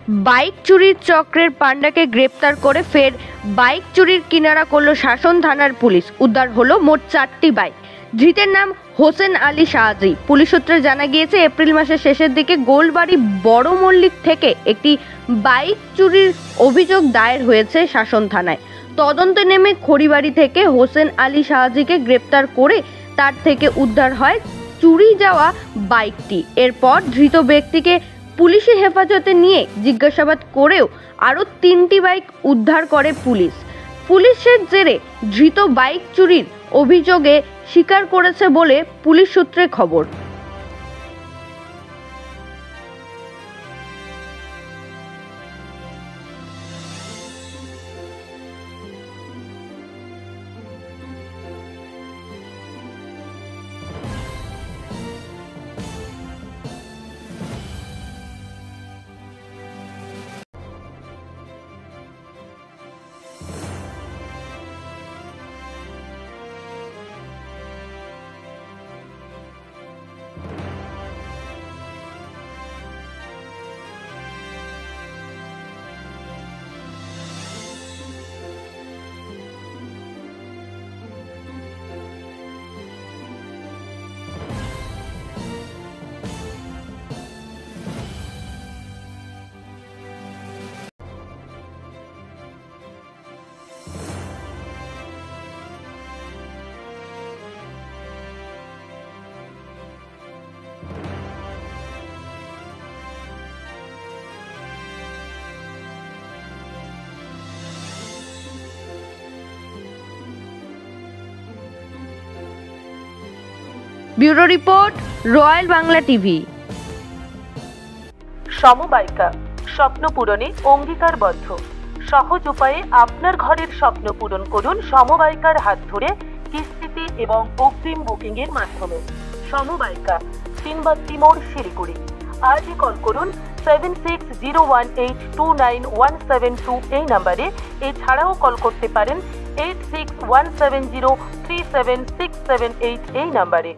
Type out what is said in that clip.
Bike চুরির চক্রের পাণ্ডাকে গ্রেপ্তার করে ফের বাইক চুরির কিনারা করল শাসন থানার পুলিশ। উদ্ধার হলো মোট 4টি বাইক। ধৃতের নাম হোসেন আলী শাহজি। পুলিশ সূত্রে জানা গিয়েছে, এপ্রিল মাসের শেষের দিকে গোলবাড়ি বড় মল্লিক থেকে একটি বাইক চুরির অভিযোগ দায়ের হয়েছে শাসন থানায়। তদন্তে নেমে খড়িবাড়ি থেকে হোসেন আলী শাহজিকে গ্রেপ্তার করে তার থেকে উদ্ধার হয় চুরি যাওয়া বাইকটি। এরপর ধৃত ব্যক্তিকে পুলিশি হেফাজতে নিয়ে জিজ্ঞাসাবাদ করেও আরও 3টি বাইক উদ্ধার করে পুলিশ। পুলিশের জেরে ধৃত বাইক চুরির অভিযোগে স্বীকার করেছে বলে পুলিশ সূত্রে খবর। Bureau report, royal Bangla TV. সমবায়িকা স্বপ্ন পূরণে অঙ্গীকারবদ্ধ। সহজ উপায়ে আপনার ঘরের স্বপ্ন পূরণ করুন সমবায়িকার হাত ধরে, কিস্তিতে এবং অগ্রিম বুকিং এর মাধ্যমে। সমবায়িকা, 3 বাত্তি মোড়, শিলিগুড়ি। আজই কল করুন 7601829172 এই নাম্বারে। এছাড়াও কল করতে পারেন 8617037678 এই নাম্বারে।